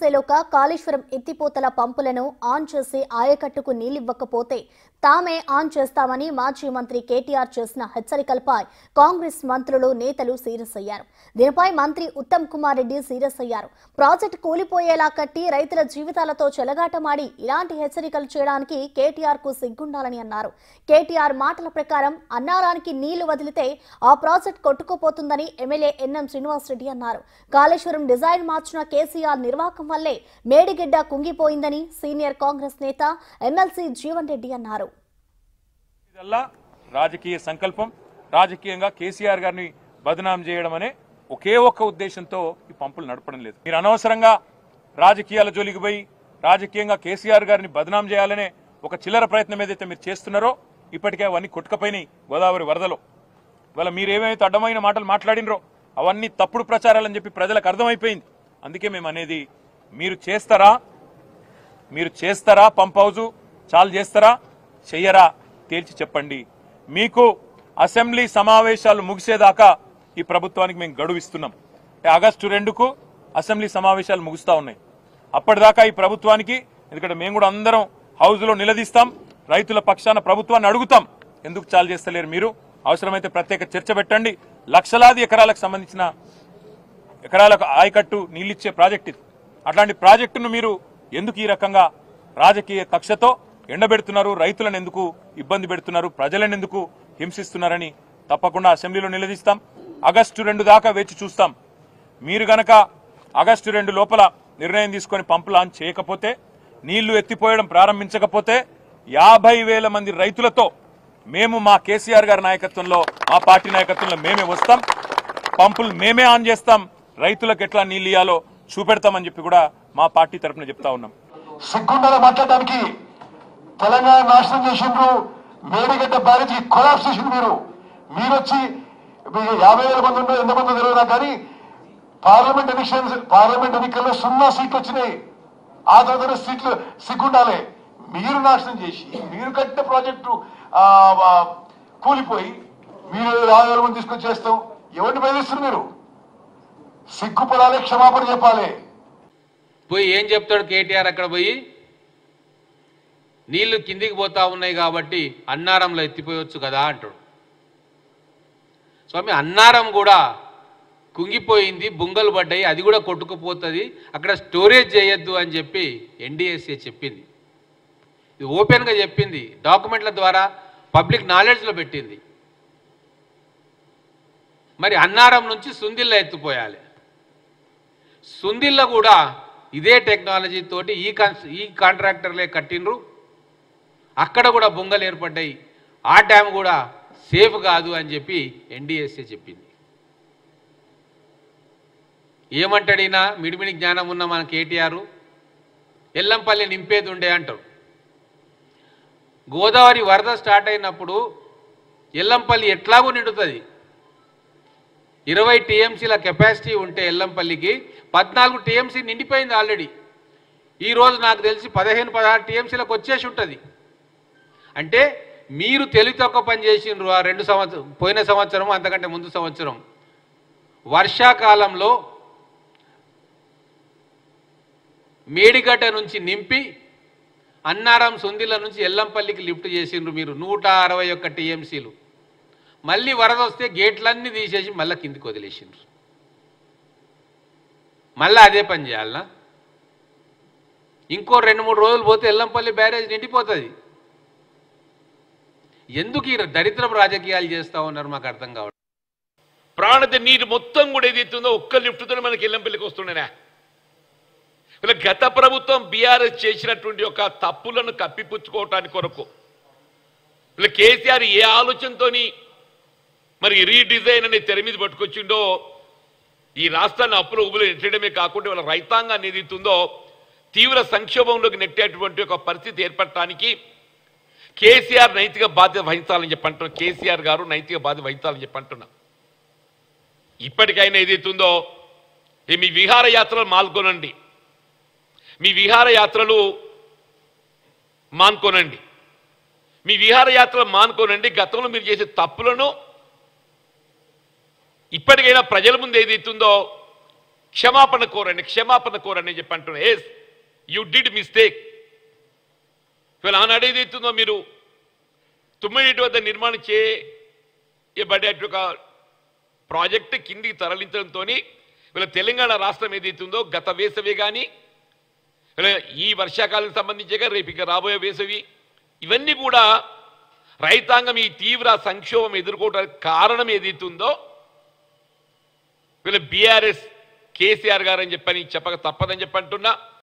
సెలోక కాళేశ్వరం ఎత్తిపోతల పంపులను ఆన్ చేసి ఆయకట్టుకు నీళ్లివ్వకపోతే తామే ఆన్ చేస్తామని మాజీ మంత్రి కేటీఆర్ చేసిన హెచ్చరికలపై కాంగ్రెస్ మంత్రులు నేతలు సీరియస్ అయ్యారు. దీనిపై మంత్రి ఉత్తమ్ కుమార్ రెడ్డి సీరియస్ అయ్యారు. ప్రాజెక్టు కూలిపోయేలా కట్టి రైతుల జీవితాలతో చెలగాటమాడి ఇలాంటి హెచ్చరికలు చేయడానికి కేటీఆర్ కు సిగ్గుండాలని అన్నారు. కేటీఆర్ మాటల ప్రకారం అన్నారానికి నీళ్లు వదిలితే ఆ ప్రాజెక్టు కొట్టుకుపోతుందని ఎమ్మెల్యే ఎన్ఎం శ్రీనివాస్ రెడ్డి అన్నారు. కాళేశ్వరం డిజైన్ మార్చిన కేసీఆర్ నిర్వాహకం వల్లే మేడిగడ్డ కుంగిపోయిందని సీనియర్ కాంగ్రెస్ నేత ఎమ్మెల్సీ జీవన్ రెడ్డి అన్నారు. రాజకీయ సంకల్పం, రాజకీయంగా కేసీఆర్ గారిని బదనాం చేయడం అనే ఒకే ఒక్క ఉద్దేశంతో ఈ పంపులు నడపడం లేదు. మీరు అనవసరంగా రాజకీయాల జోలికి పోయి రాజకీయంగా కేసీఆర్ గారిని బదనాం చేయాలనే ఒక చిల్లర ప్రయత్నం ఏదైతే మీరు చేస్తున్నారో ఇప్పటికే అవన్నీ కొట్టుకపోయినాయి గోదావరి వరదలో. ఇవాళ మీరేమైతే అడ్డమైన మాటలు మాట్లాడినరో అవన్నీ తప్పుడు ప్రచారాలని చెప్పి ప్రజలకు అర్థమైపోయింది. అందుకే మేము అనేది, మీరు చేస్తారా పంప్ హౌజు చాలు చేస్తారా చెయ్యరా తేల్చి చెప్పండి. మీకు అసెంబ్లీ సమావేశాలు ముగిసేదాకా ఈ ప్రభుత్వానికి మేము గడువు ఇస్తున్నాం. ఆగస్టు 2కు అసెంబ్లీ సమావేశాలు ముగుస్తా ఉన్నాయి. అప్పటిదాకా ఈ ప్రభుత్వానికి, ఎందుకంటే మేము కూడా అందరం హౌజ్లో నిలదీస్తాం, రైతుల పక్షాన ప్రభుత్వాన్ని అడుగుతాం, ఎందుకు చాలు చేస్తలేరు మీరు, అవసరమైతే ప్రత్యేక చర్చ పెట్టండి. లక్షలాది ఎకరాలకు సంబంధించిన ఎకరాలకు ఆయకట్టు నీళ్ళిచ్చే ప్రాజెక్ట్ ఇది. అట్లాంటి ప్రాజెక్టును మీరు ఎందుకు ఈ రకంగా రాజకీయ కక్షతో ఎండబెడుతున్నారు, రైతులను ఎందుకు ఇబ్బంది పెడుతున్నారు, ప్రజలను ఎందుకు హింసిస్తున్నారని తప్పకుండా అసెంబ్లీలో నిలదీస్తాం. ఆగస్టు 2 దాకా వేచి చూస్తాం. మీరు గనక ఆగస్టు 2 లోపల నిర్ణయం తీసుకొని పంపులు ఆన్ చేయకపోతే, నీళ్లు ఎత్తిపోయడం ప్రారంభించకపోతే 50,000 మంది రైతులతో మేము మా కేసీఆర్ గారి నాయకత్వంలో, మా పార్టీ నాయకత్వంలో మేమే వస్తాం, పంపులు మేమే ఆన్ చేస్తాం, రైతులకు ఎట్లా నీళ్ళు ఇయ్యాలో చూపెడతామని చెప్పి కూడా మా పార్టీ తరఫున చెప్తా ఉన్నాం. సిగ్గుండాల మాట్లాడడానికి తెలంగాణ నాశనం చేసిండ్రు, మేడిగడ్డ బ్యారేజీ కొలాప్స్ చేసిండ్రు. మీరు వచ్చి 50,000 మంది ఉండో ఎంతమంది తెలియదా కానీ పార్లమెంట్ ఎన్నికల్లో 0 సీట్లు వచ్చినాయి. ఆ తర్వాత సీట్లు సిగ్గుండాలే. మీరు నాశనం చేసి మీరు కట్టిన ప్రాజెక్టు కూలిపోయి మీరు 50,000 మంది తీసుకొచ్చి చేస్తాం. ఎవరిని బయలుస్తారు మీరు? సిగ్గుపడాలి, క్షమాపణ చెప్పాలి. పోయి ఏం చెప్తాడు కేటీఆర్? అక్కడ పోయి నీళ్లు కిందికి పోతా ఉన్నాయి కాబట్టి అన్నారంలో ఎత్తిపోయవచ్చు కదా అంటాడు. స్వామి, అన్నారం కూడా కుంగిపోయింది, బుంగలు పడ్డాయి, అది కూడా కొట్టుకుపోతుంది, అక్కడ స్టోరేజ్ చేయొద్దు అని చెప్పి ఎన్డీఎస్ఏ చెప్పింది. ఇది ఓపెన్గా చెప్పింది, డాక్యుమెంట్ల ద్వారా పబ్లిక్ నాలెడ్జ్లో పెట్టింది. మరి అన్నారం నుంచి సుందిల్ల ఎత్తిపోయాలి. సుందిల్ల కూడా ఇదే టెక్నాలజీ తోటి ఈ కాంట్రాక్టర్లే కట్టినరు, అక్కడ కూడా బొంగలు ఏర్పడ్డాయి, ఆ డ్యామ్ కూడా సేఫ్ కాదు అని చెప్పి ఎన్డీఎస్ఏ చెప్పింది. ఏమంటాడినా మిడిమిడి జ్ఞానం ఉన్న మన కేటీఆర్, ఎల్లంపల్లి నింపేది ఉండే అంటారు. గోదావరి వరద స్టార్ట్ అయినప్పుడు ఎల్లంపల్లి ఎట్లాగూ నిండుతుంది. 20 టీఎంసీల కెపాసిటీ ఉంటే ఎల్లంపల్లికి 14 టీఎంసీ నిండిపోయింది ఆల్రెడీ. ఈరోజు నాకు తెలిసి 15-16 టీఎంసీలకు వచ్చేసి ఉంటుంది. అంటే మీరు తెలివి తక్కువ పని చేసిండ్రు. ఆ 2 సంవత్సరం, పోయిన సంవత్సరం అంతకంటే ముందు సంవత్సరం వర్షాకాలంలో మేడిగడ్డ నుంచి నింపి అన్నారం సుందిల నుంచి ఎల్లంపల్లికి లిఫ్ట్ చేసిండ్రు మీరు 161 టీఎంసీలు. మళ్ళీ వరద వస్తే గేట్లన్నీ తీసేసి మళ్ళీ కిందికి వదిలేసిండ్రు. మళ్ళీ అదే పని చేయాలనా? ఇంకో 2-3 రోజులు పోతే ఎల్లంపల్లి బ్యారేజ్ నిండిపోతుంది. ఎందుకు ఈ దరిద్రపు రాజకీయాలు చేస్తూ ఉన్నారు మాకు అర్థం కావడం. ప్రాణత నీరు మొత్తం కూడా ఏదైతుందో ఒక్క లిఫ్ట్తో మనకి ఎల్లంపల్లికి వస్తుండేనా? ఇలా గత ప్రభుత్వం బీఆర్ఎస్ చేసినటువంటి ఒక తప్పులను కప్పిపుచ్చుకోవటానికి కొరకు ఇలా కేసీఆర్ ఏ ఆలోచనతోని మరి రీడిజైన్ అనే తెర మీద పట్టుకొచ్చిండో, ఈ రాష్ట్రాన్ని అప్పుల ఉబ్బులు నెట్టడమే కాకుండా వాళ్ళ రైతాంగాన్ని ఏదైతుందో తీవ్ర సంక్షోభంలోకి నెట్టేటువంటి ఒక పరిస్థితి ఏర్పడటానికి కేసీఆర్ నైతిక బాధ్యత వహించాలని చెప్పంటున్నా. కేసీఆర్ గారు నైతిక బాధ్యత వహించాలని చెప్పంటున్నా. ఇప్పటికైనా ఏదైతుందో మీ విహారయాత్రలు మాల్కొనండి, మీ విహారయాత్రలు మానుకోనండి, మీ విహారయాత్రలు మానుకోనండి. గతంలో మీరు చేసే తప్పులను ఇప్పటికైనా ప్రజల ముందు ఏదైతుందో క్షమాపణ కోరని చెప్పి అంటున్నా. Yes, you did mistake. ఇవాళ ఆనాడు ఏదైతుందో మీరు తుమ్మిడి వద్ద నిర్మాణం చేయబడేట ప్రాజెక్టు కిందికి తరలించడంతో వీళ్ళ తెలంగాణ రాష్ట్రం ఏదైతుందో గత వేసవి కానీ ఈ వర్షాకాలం సంబంధించగా రేపు ఇక రాబోయే వేసవి ఇవన్నీ కూడా రైతాంగం ఈ తీవ్ర సంక్షోభం ఎదుర్కోవడానికి కారణం ఏదైతుందో వీళ్ళ బీఆర్ఎస్ కేసీఆర్ గారు అని చెప్పని చెప్పక తప్పదని చెప్పంటున్నా.